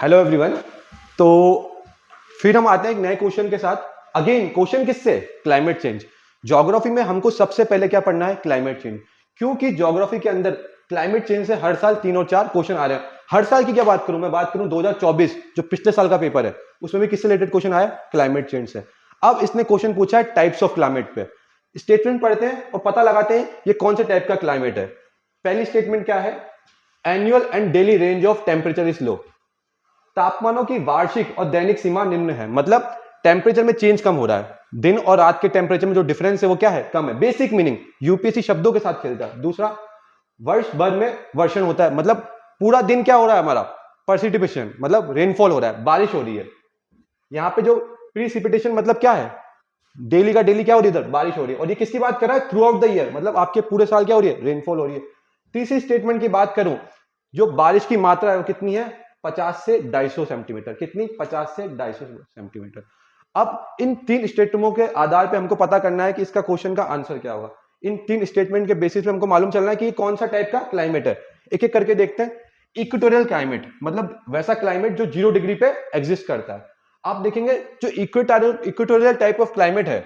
Hello everyone. तो फिर हम आते हैं एक नए क्वेश्चन के साथ। अगेन क्वेश्चन किससे? Climate change. ज्योग्राफी में हमको सबसे पहले क्या पढ़ना है? Climate change. क्योंकि ज्योग्राफी के अंदर क्लाइमेट चेंज से हर साल 3 और 4 क्वेश्चन आ रहे हैं। हर साल की क्या बात करूं? मैं बात करूं 2024 जो पिछले साल का पेपर है, उसमें भी किससे रिलेटेड क्वेश्चन आया? क्लाइमेट चेंज से। अब इसने क्वेश्चन पूछा है टाइप्स ऑफ क्लाइमेट पे। स्टेटमेंट पढ़ते हैं और पता लगाते हैं ये कौन से टाइप का क्लाइमेट है। पहली स्टेटमेंट क्या है? Annual and daily range of temperature is low. तापमानों की वार्षिक और दैनिक सीमा निम्न है, मतलब टेम्परेचर में चेंज कम हो रहा है। दिन और रात के टेम्परेचर में जो डिफरेंस है वो क्या है? कम है। बेसिक मीनिंग, यूपीएससी शब्दों के साथ खेलता है। दूसरा, वर्ष भर में वर्षण होता है, मतलब पूरा दिन क्या हो रहा है हमारा? प्रेसिपिटेशन, मतलब रेनफॉल हो रहा है, बारिश हो रही है। यहाँ पे जो प्रीसिपिटेशन मतलब क्या है? डेली का डेली क्या हो रही है? इधर बारिश हो रही है। और ये किसकी बात कर रहा है? थ्रू आउट द ईयर, मतलब आपके पूरे साल क्या हो रही है? रेनफॉल हो रही है। तीसरी स्टेटमेंट की बात करूं, जो बारिश की मात्रा है वो कितनी है? 50 से 250 सेंटीमीटर। कितनी? 50 से 250 सेंटीमीटर। अब इन तीन स्टेटमेंटों के आधार पे हमको पता करना है कि इसका क्वेश्चन का आंसर क्या होगा। इन तीन स्टेटमेंट के बेसिस पे हमको मालूम चलना है कि कौन सा टाइप का क्लाइमेट है। एक एक करके देखते हैं। इक्वेटोरियल क्लाइमेट, मतलब वैसा क्लाइमेट जो 0 डिग्री पे एग्जिस्ट करता है। आप देखेंगे जो इक्वेटोरियल टाइप ऑफ क्लाइमेट है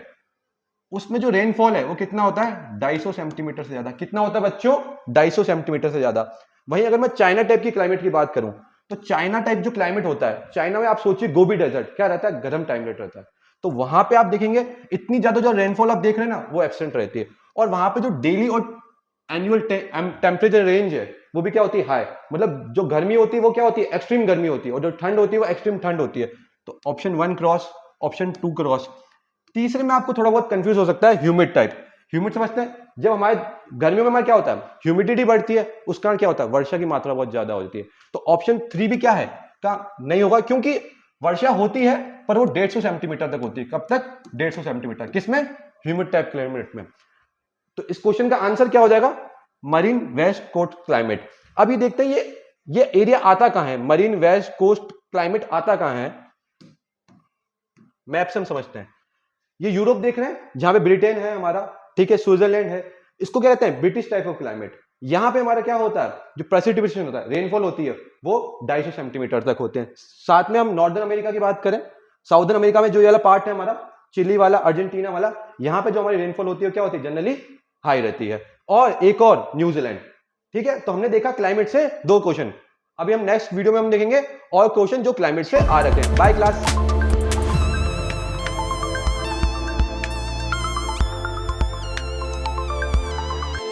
उसमें जो रेनफॉल है वो कितना होता है? 250 सेंटीमीटर से ज्यादा। कितना होता है बच्चों? 250 सेंटीमीटर से ज्यादा। वहीं अगर मैं चाइना टाइप की क्लाइमेट की बात करूं तो चाइना टाइप जो क्लाइमेट होता है, चाइना में आप सोचिए गोबी डेजर्ट क्या रहता है? गर्म क्लाइमेट रहता है। तो वहां पे आप देखेंगे इतनी ज्यादा जो रेनफॉल आप देख रहे हैं ना वो एब्सेंट रहती है। और वहां पे जो डेली और एनुअल टेम्परेचर रेंज है वो भी क्या होती है? हाई। मतलब जो गर्मी होती है वो क्या होती है? एक्सट्रीम गर्मी होती है। और जो ठंड होती है वो एक्सट्रीम ठंड होती है। तो ऑप्शन 1 क्रॉस, ऑप्शन 2 क्रॉस। तीसरे में आपको थोड़ा बहुत कंफ्यूज हो सकता है, ह्यूमिड टाइप। ह्यूमिड समझते हैं? जब हमारे गर्मियों में हमारे क्या होता है? ह्यूमिडिटी बढ़ती है, उस कारण क्या होता है? वर्षा की मात्रा बहुत ज्यादा होती है। तो ऑप्शन 3 भी क्या है? का नहीं होगा, क्योंकि वर्षा होती है पर वो 150 सेंटीमीटर तक होती है। कब तक? 150 सेंटीमीटर। किसमें? ह्यूमिड टाइप क्लाइमेट में। तो इस क्वेश्चन का आंसर क्या हो जाएगा? Marine west coast climate. अभी देखते हैं ये एरिया आता कहां है? मरीन वेस्ट कोस्ट क्लाइमेट आता कहां है? मैप से हम समझते हैं। ये यूरोप देख रहे हैं, जहां पे ब्रिटेन है हमारा, ठीक है, स्विट्जरलैंड है। इसको क्या कहते हैं? British type of climate. यहां पे हमारा क्या होता है? जो प्रेसिपिटेशन होता है, रेनफॉल होती है, वो 250 सेंटीमीटर तक होते हैं। साथ में हम नॉर्दर्न अमेरिका की बात करें, साउदर्न अमेरिका में जो ये वाला पार्ट है हमारा, चिली वाला, अर्जेंटीना वाला, यहां पे जो हमारी रेनफॉल होती है क्या होती है? जनरली हाई रहती है। और एक और न्यूजीलैंड। ठीक है, तो हमने देखा क्लाइमेट से 2 क्वेश्चन। अभी हम नेक्स्ट वीडियो में हम देखेंगे और क्वेश्चन जो क्लाइमेट से आ रखे हैं। Bye class.